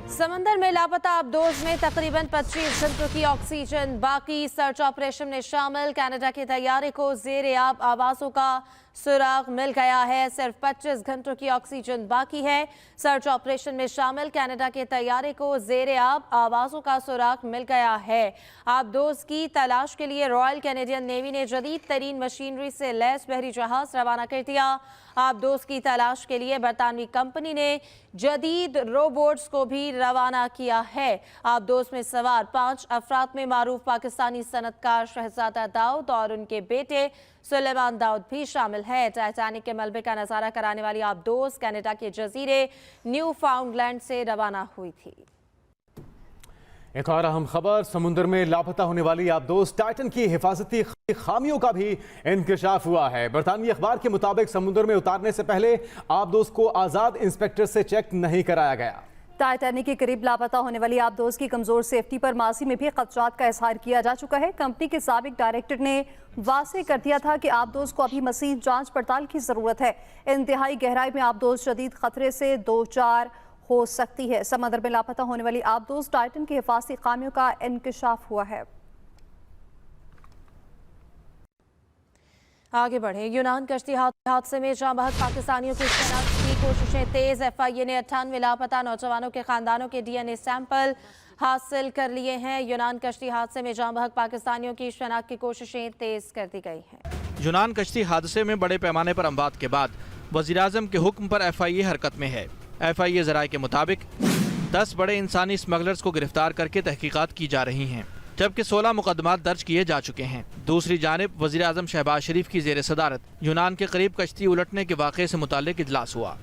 समंदर में लापता आबदोज में तकरीबन 25 घंटों की ऑक्सीजन बाकी। सर्च ऑपरेशन में शामिल कनाडा के तैयारे को जेर आब आवासों का सुराग मिल गया है। सिर्फ 25 घंटों की ऑक्सीजन बाकी है। सर्च ऑपरेशन में शामिल कनाडा के तैयारे को जेर आब आवासों का सुराग मिल गया है। आबदोज की तलाश के लिए रॉयल कैनेडियन नेवी ने जदीद तरीन मशीनरी से लैस बहरी जहाज रवाना कर दिया। आबदोज की तलाश के लिए बरतानवी कंपनी ने जदीद रोबोट्स को भी रवाना किया है। आबदोज में सवार 5 अफराद में मारूफ पाकिस्तानी सनतकार शहजादा दाऊद और उनके बेटे सुलेमान दाऊद भी शामिल है। टाइटैनिक के मलबे का नजारा कराने वाली आबदोज कनाडा के जजीरे न्यू फाउंडलैंड से रवाना हुई थी। एक और अहम खबर, समुद्र में लापता होने वाली आबदोज टाइटन की हिफाजती खामियों का भी इंकशाफ हुआ है। बरतानवी अखबार के मुताबिक समुद्र में उतारने से पहले आबदोज को आजाद इंस्पेक्टर से चेक नहीं कराया गया। टाइटैनिक के करीब लापता होने वाली आबदोज की कमजोर सेफ्टी पर माजी में भी खदशात का इजहार किया जा चुका है। कंपनी के साबिक डायरेक्टर ने वाज़ेह कर दिया था कि आबदोज को अभी मज़ीद जांच पड़ताल की जरूरत है। इंतहाई गहराई में आबदोज शदीद खतरे से दो चार हो सकती है। समंदर में लापता होने वाली आबदोज टाइटन की हिफाजती खामियों का इंकशाफ हुआ है। आगे बढ़े, यूनान कश्ती हादसे में जाँ बहक पाकिस्तानियों की शनाख्त की कोशिशें तेज। FIA ने 98 लापता नौजवानों के खानदानों के DNA सैंपल हासिल कर लिए हैं। यूनान कश्ती हादसे में जाँ बहक पाकिस्तानियों की शनाख्त की कोशिशें तेज कर दी गई हैं। यूनान कश्ती हादसे में बड़े पैमाने पर अमवात के बाद वज़ीर-ए-आज़म के हुक्म पर FIA हरकत में है। FIA ज़राए के मुताबिक 10 बड़े इंसानी स्मगलर्स को गिरफ्तार करके तहकीकात की जा रही हैं, जबकि 16 मुकदमात दर्ज किए जा चुके हैं। दूसरी जानिब वज़ीर-ए-आज़म शहबाज शरीफ की ज़ेर सदारत यूनान के करीब कश्ती उलटने के वाक़े से मुताल्लिक़ इजलास हुआ।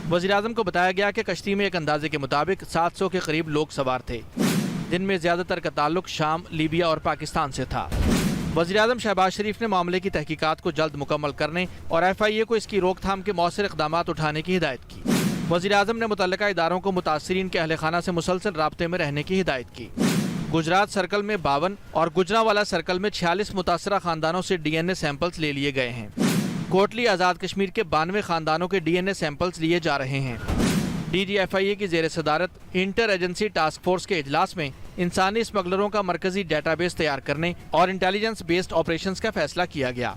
वज़ीर-ए-आज़म को बताया गया कि कश्ती में एक अंदाजे के मुताबिक 700 के करीब लोग सवार थे, जिनमें ज़्यादातर का ताल्लुक शाम, लीबिया और पाकिस्तान से था। वज़ीर-ए-आज़म शहबाज शरीफ ने मामले की तहकीकात को जल्द मुकम्मल करने और FIA को इसकी रोकथाम के मौसर इक़दामात उठाने की हिदायत की। वज़ीर-ए-आज़म ने मुतल्लिका इदारों को मुतासिरीन के अहले खाना से मुसलसल राब्ते में रहने की हिदायत की। गुजरात सर्कल में 52 और गुजरांवाला सर्कल में 46 मुतासरा खानदानों से DNA सैंपल्स ले लिए गए हैं। कोटली आज़ाद कश्मीर के 92 खानदानों के DNA सैंपल्स लिए जा रहे हैं। DG FIA की ज़ेर सदारत इंटर एजेंसी टास्क फोर्स के इजलास में इंसानी स्मगलरों का मरकजी डेटाबेस तैयार करने और इंटेलिजेंस बेस्ड ऑपरेशंस का फैसला किया गया।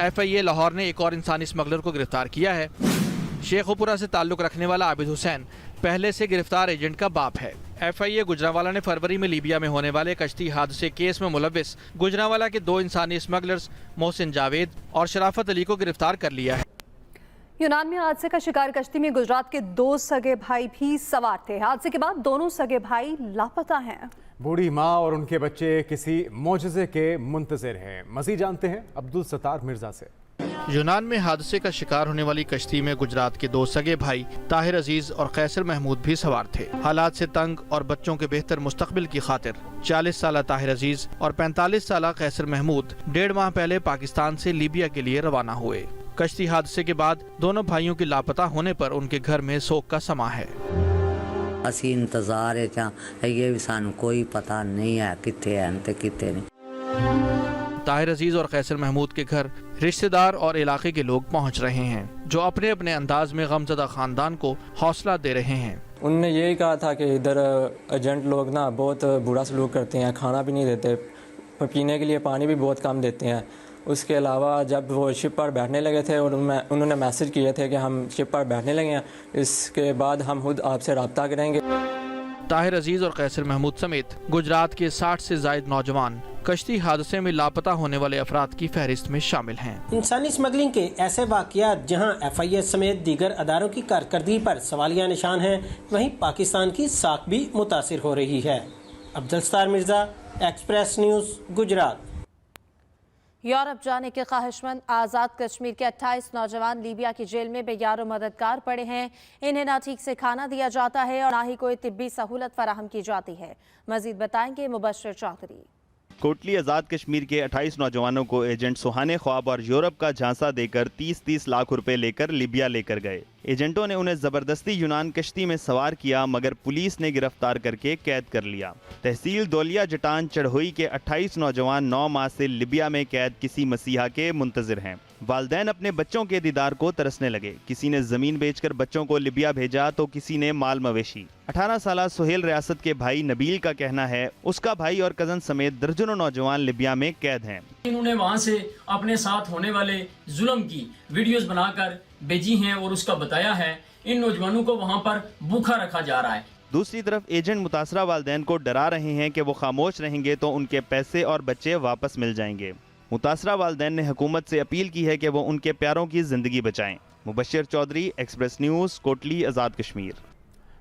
FIA लाहौर ने एक और इंसानी स्मगलर को गिरफ्तार किया है। शेखुपुरा से ताल्लुक रखने वाला आबिद हुसैन पहले से गिरफ्तार एजेंट का बाप है। FIA गुजरांवाला ने फरवरी में लीबिया में होने वाले कश्ती हादसे केस में मुलव्विस गुजरांवाला के 2 इंसानी स्मगलर्स मोहसिन जावेद और शराफत अली को गिरफ्तार कर लिया है। यूनान में हादसे का शिकार कश्ती में गुजरात के 2 सगे भाई भी सवार थे। हादसे के बाद दोनों सगे भाई लापता हैं। बूढ़ी माँ और उनके बच्चे किसी मौजज़े के मुंतज़िर हैं। मज़ीद जानते हैं अब्दुल सत्तार मिर्जा से। यूनान में हादसे का शिकार होने वाली कश्ती में गुजरात के 2 सगे भाई ताहिर अजीज और कैसर महमूद भी सवार थे। हालात से तंग और बच्चों के बेहतर मुस्तकबिल की खातिर 40 साल ताहिर अजीज और 45 साल कैसर महमूद 1.5 माह पहले पाकिस्तान से लीबिया के लिए रवाना हुए। कश्ती हादसे के बाद दोनों भाइयों के लापता होने पर उनके घर में शोक का समा है। असी इंतजार है, ये भी सानू कोई पता नहीं है किथे है ते किथे नहीं। ताहिर अजीज और कैसर महमूद के घर रिश्तेदार और इलाके के लोग पहुंच रहे हैं, जो अपने अपने अंदाज में गमज़दा खानदान को हौसला दे रहे हैं। उन्होंने यही कहा था कि इधर एजेंट लोग ना बहुत बुरा सलूक करते हैं, खाना भी नहीं देते, पीने के लिए पानी भी बहुत कम देते हैं। उसके अलावा जब वो शिप पर बैठने लगे थे और उन्होंने मैसेज किए थे कि हम शिप पर बैठने लगे हैं, इसके बाद हम खुद आपसे रब्ता करेंगे। ताहिर अजीज और कैसर महमूद समेत गुजरात के 60 से जायद नौजवान कश्ती हादसे में लापता होने वाले अफराद की फहरिस्त में शामिल हैं। इंसानी स्मगलिंग के ऐसे वाक़यात जहां FIA समेत दीगर अदारों की कारकर्दगी पर सवालिया निशान हैं, वहीं पाकिस्तान की साख भी मुतासिर हो रही है। Abdul Sattar Mirza, express news, Gujarat. Europe जाने के ख्वाहिशमंद आज़ाद कश्मीर के 28 नौजवान लीबिया की जेल में बेयारो मददगार पड़े हैं। इन्हें ना ठीक से खाना दिया जाता है और ना ही कोई तिब्बी सहूलत फराहम की जाती है। मजीद बताएंगे मुबश्शिर चौधरी। कोटली आज़ाद कश्मीर के 28 नौजवानों को एजेंट सुहाने ख्वाब और यूरोप का झांसा देकर 30-30 लाख रुपए लेकर लीबिया लेकर गए। एजेंटों ने उन्हें ज़बरदस्ती यूनान कश्ती में सवार किया, मगर पुलिस ने गिरफ्तार करके कैद कर लिया। तहसील दौलिया जटान चढ़ोई के 28 नौजवान 9 माह से लीबिया में कैद किसी मसीहा के मुंतज़िर हैं। वालिदैन अपने बच्चों के दीदार को तरसने लगे। किसी ने जमीन बेचकर बच्चों को लिबिया भेजा तो किसी ने माल मवेशी। 18 साल सुहेल रियासत के भाई नबील का कहना है उसका भाई और कजन समेत दर्जनों नौजवान लिबिया में कैद हैं। इन्होंने वहां से अपने साथ होने वाले जुल्म की वीडियोस बनाकर भेजी हैं और उसका बताया है। इन नौजवानों को वहां पर भूखा रखा जा रहा है। दूसरी तरफ एजेंट मुतासरा वालिदैन को डरा रहे हैं कि वो खामोश रहेंगे तो उनके पैसे और बच्चे वापस मिल जाएंगे। मुतासरा वालिदैन ने हुकूमत से अपील की है कि वो उनके प्यारों की जिंदगी बचाएं। Mubashshir Chaudhary, express news, Kotli, Azad Kashmir.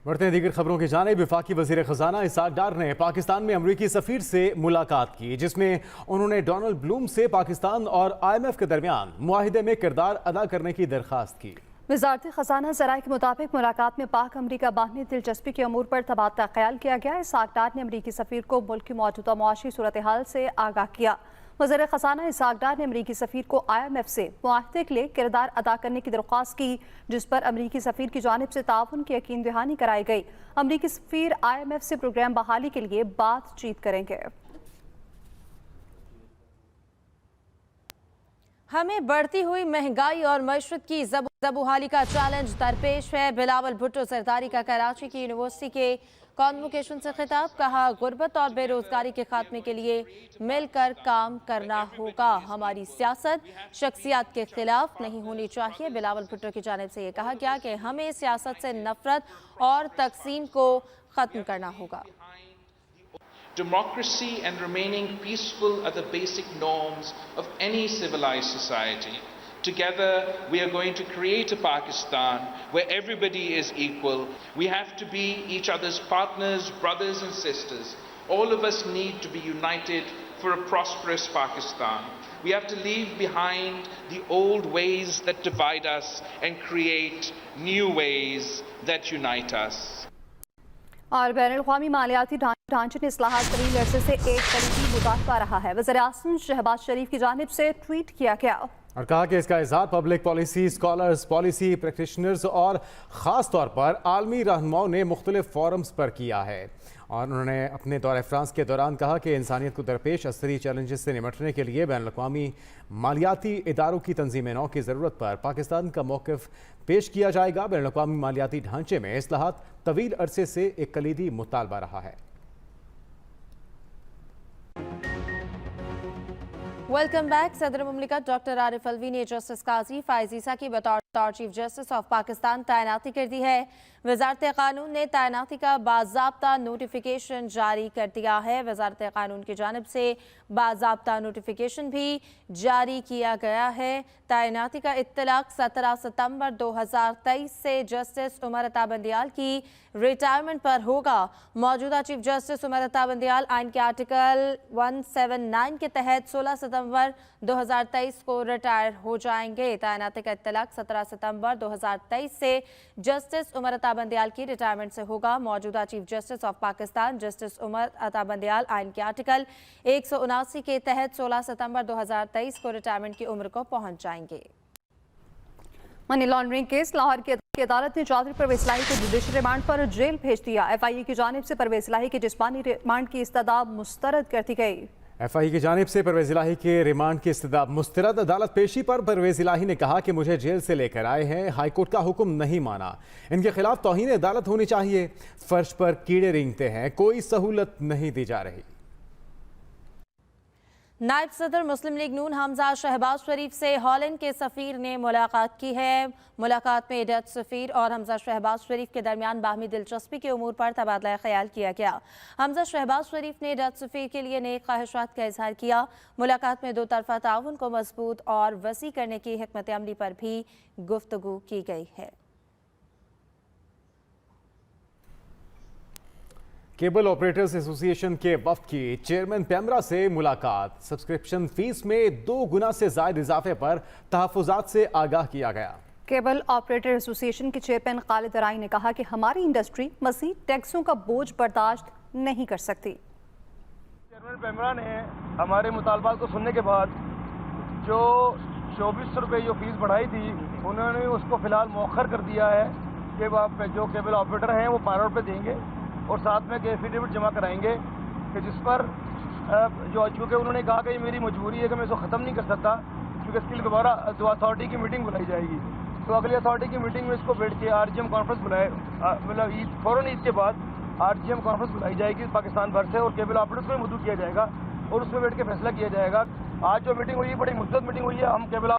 बढ़ते हैं दीगर खबरों की जानिब। वफाकी वज़ीर ख़ज़ाना इसाक डार ने पाकिस्तान में अमरीकी सफ़ीर से मुलाकात की, जिसमें उन्होंने डोनाल्ड ब्लूम से पाकिस्तान और IMF के दरमियान मुआहिदे में किरदार अदा करने की दरख्वास्त की। वज़ारत ख़ज़ाना ज़राए के मुताबिक मुलाकात में पाक अमरीका बाहमी दिलचस्पी के अमूर पर तबादला ख्याल किया गया। इसाक डार ने अमरीकी सफ़ीर को मुल्क की मौजूदा मुआशी सूरत हाल से आगाह किया। वज़ीर ख़ज़ाना इसाक डार ने अमरीकी सफ़ीर को IMF से मुआहदे के लिए किरदार अदा करने की दरख्वास्त की, जिस पर अमरीकी सफ़ीर की जानिब से ताउन की यकीन दहानी कराई गई। अमरीकी सफ़ीर IMF से प्रोग्राम बहाली के लिए बातचीत करेंगे। हमें बढ़ती हुई महंगाई और मईशत की ज़बूहाली का चैलेंज दरपेश है। बिलावल भुट्टो सरदारी का कराची की यूनिवर्सिटी के कॉन्वोकेशन से खिताब। कहा, गुर्बत और बेरोजगारी के खात्मे के लिए मिलकर काम करना होगा। हमारी सियासत शख्सियत के खिलाफ नहीं होनी चाहिए। बिलावल भुट्टो की जानिब से ये कहा गया कि हमें सियासत से नफरत और तकसीम को ख़त्म करना होगा। Democracy and remaining peaceful are the basic norms of any civilized society. Together, we are going to create a Pakistan where everybody is equal. We have to be each other's partners, brothers and sisters. All of us need to be united for a prosperous Pakistan. We have to leave behind the old ways that divide us and create new ways that unite us. और बैनुल-अक़वामी मालियाती ढांचे ने इस्लाहात तवील अरसे से एक करीबी मुतालबा रहा है। वज़ीर-ए-आज़म शहबाज शरीफ की जानिब से ट्वीट किया गया और कहा कि इसका इज़हार public policy scholars, policy practitioners और ख़ास तौर पर आलमी रहनुमाओं ने मुख्तलिफ फोरम्स पर किया है। और उन्होंने अपने दौरे फ्रांस के दौरान कहा कि इंसानियत को दरपेश असरी चैलेंजेस से निपटने के लिए बैनुल-अक़वामी मालियाती इदारों की तंजीम नौ की ज़रूरत पर पाकिस्तान का मौक़िफ़ पेश किया जाएगा। बैनुल-अक़वामी मालियाती ढांचे में इस्लाहात तवील अरसे से एक कलीदी मुतालबा रहा है। Welcome back. सदर मुमलिकत डॉक्टर आरिफ अलवी ने जस्टिस काजी फ़ाइज़ ईसा की बतौर चीफ जस्टिस ऑफ पाकिस्तान तैनाती कर दी है। वजारत कानून ने तैनाती का बाज़ाब्ता नोटिफिकेशन जारी कर दिया है। वजारत कानून की जानिब से बाज़ाब्ता नोटिफिकेशन भी जारी किया गया है। तैनाती का इत्तलाक 17 सितंबर 2023 से जस्टिस उमर अता बंदियाल की रिटायरमेंट पर होगा। मौजूदा चीफ जस्टिस उमर अता बंदियाल आइन के आर्टिकल 179 के तहत 16 सितंबर 2023 को रिटायर हो जाएंगे। तैनाती का इत्तलाक 17 सितंबर 2023 से जस्टिस उमर अता बंदियाल की रिटायरमेंट से होगा। मौजूदा chief justice of Pakistan justice Umar Ata Bandial आइन के आर्टिकल 179 के तहत 16 सितंबर 2023 को रिटायरमेंट की उम्र को पहुंच जाएंगे। मनी लॉन्ड्रिंग केस लाहौर की अदालत ने चौधरी परवेज इलाही को जुडिशल रिमांड पर जेल भेज दिया। FIA की जानिब से परवेज इलाही के जिस्मानी रिमांड की इस्तदा मुस्तरद कर दी गई। FIA की जानिब से परवेज इलाही के रिमांड की इस्तदा मुस्तरद। अदालत पेशी पर परवेज इलाही ने कहा कि मुझे जेल से लेकर आए हैं, हाईकोर्ट का हुक्म नहीं माना, इनके खिलाफ तौहीन अदालत होनी चाहिए, फर्श पर कीड़े रेंगते हैं, कोई सहूलत नहीं दी जा रही। नायब सदर मुस्लिम लीग नून हमजा शहबाज शरीफ से हॉलैंड के सफ़ीर ने मुलाकात की है। मुलाकात में डच सफ़ीर और हमजा शहबाज शरीफ के दरमियान बाहमी दिलचस्पी के उमूर पर तबादला ख्याल किया गया। हमजा शहबाज शरीफ ने डच सफ़ीर के लिए नेक ख्वाहिशात का इजहार किया। मुलाकात में दो तरफा ताउन को मजबूत और वसी करने की हिकमत अमली पर भी गुफ्तगू की गई है। केबल ऑपरेटर्स एसोसिएशन के वफ्द की चेयरमैन पैमरा से मुलाकात। सब्सक्रिप्शन फीस में 2 गुना से ज़ायद इजाफे पर तहफ़्फ़ुज़ात से आगाह किया गया। केबल ऑपरेटर एसोसिएशन के चेयरमैन खालिद राई ने कहा कि हमारी इंडस्ट्री मज़ीद टैक्सों का बोझ बर्दाश्त नहीं कर सकती। चेयरमैन पैमरा ने हमारे मुतालबात को सुनने के बाद जो 2400 रुपये जो फीस बढ़ाई थी, उन्होंने उसको फ़िलहाल मौखर कर दिया है कि जो केबल ऑपरेटर हैं वो 12 रुपये देंगे और साथ में एफिडेविट जमा कराएंगे कि जिस पर जो चूँकि उन्होंने कहा कि ये मेरी मजबूरी है कि मैं इसको ख़त्म नहीं कर सकता, बिकॉज के लिए दोबारा अथॉरिटी की मीटिंग बुलाई जाएगी। तो अगली अथॉरिटी की मीटिंग में इसको बैठ के RGM कॉन्फ्रेंस बुलाए, मतलब फ़ौरन ईद के बाद RGM कॉन्फ्रेंस बुलाई जाएगी पाकिस्तान भर से और केबल ऑपरेटर्स को मदू किया जाएगा और उसमें बैठ के फैसला किया जाएगा। आज जो मीटिंग हुई है बड़ी मुस्तद मीटिंग हुई है। हम केबल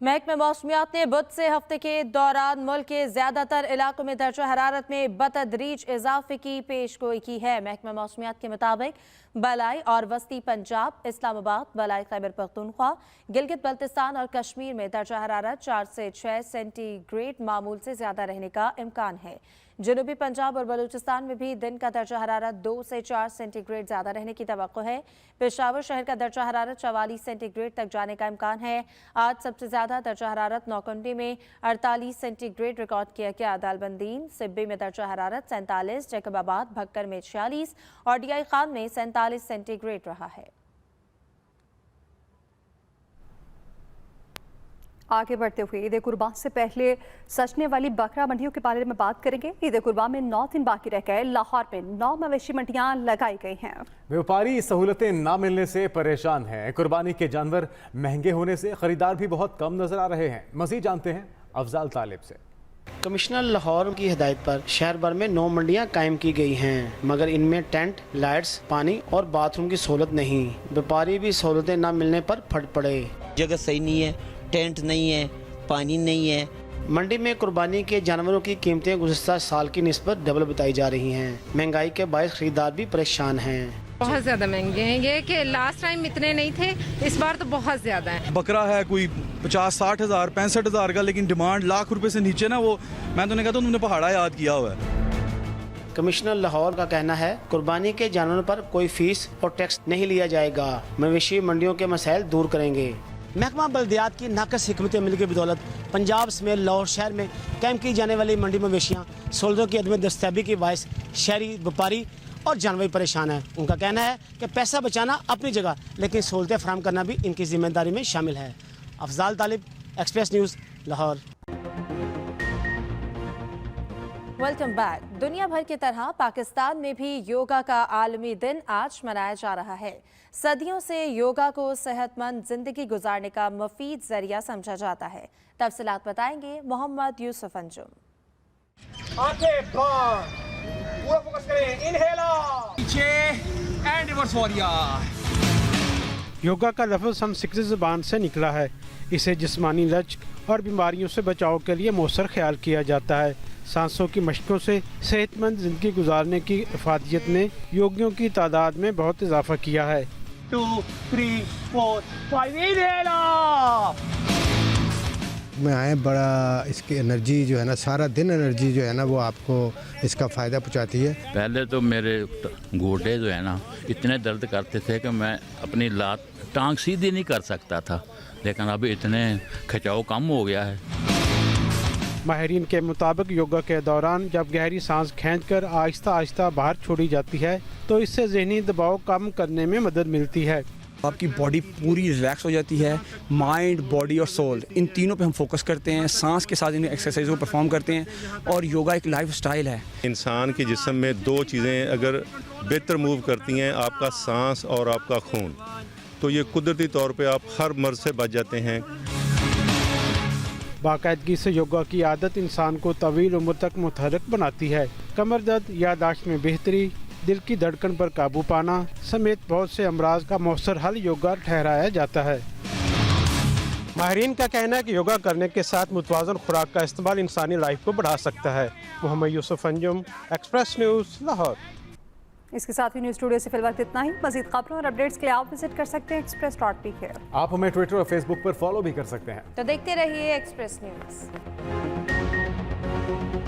महकमे मौसमियात ने बुध से हफ्ते के दौरान मुल्क के ज्यादातर इलाकों में दर्जा हरारत में बतदरीज इजाफे की पेशगोई की है। महकमे मौसमियात के मुताबिक बलाई और वस्ती पंजाब, इस्लामाबाद, बलाई खैबर पख्तूनख्वा, गिलगित बल्तिस्तान और कश्मीर में दर्जा हरारत 4 से 6 सेंटीग्रेड मामूल से ज्यादा रहने का इम्कान है। जनूबी पंजाब और बलूचिस्तान में भी दिन का दर्जा हरारत 2 से 4 सेंटीग्रेड ज्यादा रहने की तवक्को है। पेशावर शहर का दर्जा हरारत 44 सेंटीग्रेड तक जाने का इम्कान है। आज सबसे ज्यादा दर्जा हरारत नौकुंडी में 48 सेंटीग्रेड रिकॉर्ड किया गया। दालबंदीन सिब्बी में दर्जा हरारत 47, जैकबाबाद भक्कर में 46 और DI खान में 47 सेंटीग्रेड रहा है। आगे बढ़ते हुए ईद कुर्बान से पहले सजने वाली बकरा मंडियों के बारे में बात करेंगे। ईद कुर्बान में 9 दिन बाकी रह गए। लाहौर में 9 मवेशी मंडियां लगाई गई हैं। व्यापारी सहूलतें ना मिलने से परेशान हैं। कुर्बानी के जानवर महंगे होने से खरीदार भी बहुत कम नजर आ रहे हैं। मजीद जानते हैं अफजाल तालिब से। कमिश्नर लाहौर की हिदायत पर शहर भर में 9 मंडियां कायम की गई हैं, मगर इनमें टेंट, लाइट्स, पानी और बाथरूम की सहूलत नहीं। व्यापारी भी सहूलतें न मिलने पर फट पड़े। जगह सही नहीं है, टेंट नहीं है, पानी नहीं है। मंडी में कुर्बानी के जानवरों की कीमतें गुज़श्ता साल की निस्बत डबल बताई जा रही हैं। महंगाई के बायस खरीदार भी परेशान हैं। बहुत ज़्यादा महंगे हैं ये कि लास्ट टाइम इतने नहीं थे, इस बार तो बहुत ज़्यादा है। बकरा है कोई 50-60 हज़ार 65 हज़ार का, लेकिन डिमांड लाख रुपए से नीचे ना, वो मैं तो नहीं कहता उन्होंने पहाड़ा याद किया हुआ है। कमिश्नर लाहौर का कहना है कुर्बानी के जानवरों पर कोई फीस और टैक्स नहीं लिया जाएगा। मवेशी मंडियों के मसाइल दूर करेंगे। महकमा बल्दियात की नाकस हिकमत अमली की बदौलत पंजाब समेत लाहौर शहर में कायम की जाने वाली मंडी मवेशियाँ सहूलतों की अदम दस्तयाबी की बायस शहरी व्यापारी और जानवर परेशान है। उनका कहना है कि पैसा बचाना अपनी जगह, लेकिन सहूलतें फराहम करना भी इनकी जिम्मेदारी में शामिल है। Afzal Talib, Express news, Lahore. Welcome back. दुनिया भर की तरह पाकिस्तान में भी योगा का आलमी दिन आज मनाया जा रहा है। सदियों से योगा को सेहतमंद जिंदगी गुजारने का मुफीद जरिया समझा जाता है। तफसीलात बताएंगे मोहम्मद यूसुफ अंजुम। आंखें बंद, पूरा फोकस करें, इनहेलर, पीछे एंड रिवर्स वॉरियर। योगा का लफ्ज़ संस्कृत ज़बान से निकला है। इसे जिस्मानी लचक और बीमारियों से बचाव के लिए मौसर ख्याल किया जाता है। सांसों की मशकों से सेहतमंद जिंदगी गुजारने की इफादियत ने योगियों की तादाद में बहुत इजाफा किया है। 2, 3, 4, 5 इनहेलर। में आए बड़ा इसकी एनर्जी जो है ना, सारा दिन एनर्जी जो है ना वो आपको इसका फ़ायदा पहुंचाती है। पहले तो मेरे घोटे जो है ना इतने दर्द करते थे कि मैं अपनी लात टांग सीधी नहीं कर सकता था, लेकिन अब इतने खिंचाव कम हो गया है। माहिरीन के मुताबिक योगा के दौरान जब गहरी सांस खींचकर आहिस्ता आहिस्ता बाहर छोड़ी जाती है तो इससे ज़हनी दबाव कम करने में मदद मिलती है। आपकी बॉडी पूरी रिलैक्स हो जाती है। माइंड, बॉडी और सोल, इन तीनों पे हम फोकस करते हैं। सांस के साथ इन एक्सरसाइज को परफॉर्म करते हैं और योगा एक लाइफ स्टाइल है। इंसान के जिस्म में 2 चीज़ें अगर बेहतर मूव करती हैं, आपका सांस और आपका खून, तो ये कुदरती तौर पे आप हर मर्ज से बच जाते हैं। बाकायदगी से योगा की आदत इंसान को तवील उम्र तक मुतहर्रिक बनाती है। कमर दर्द, याददाश्त में बेहतरी, दिल की धड़कन पर काबू पाना समेत बहुत से अमराज का मौसर हल योगा ठहराया जाता है। माहिरीन का कहना है कि योगा करने के साथ मुतवाज़न खुराक का इस्तेमाल इंसानी लाइफ को बढ़ा सकता है। Mohammad Yusuf Anjum, express news, Lahore. इसके साथ ही न्यूज़ स्टूडियो से फिलहाल इतना ही। मज़ीद खबरों और अपडेट्स के लिए आप विजिट कर सकते हैं express.pk। आप हमें ट्विटर और फेसबुक पर फॉलो भी कर सकते हैं। तो देखते रहिए एक्सप्रेस न्यूज़।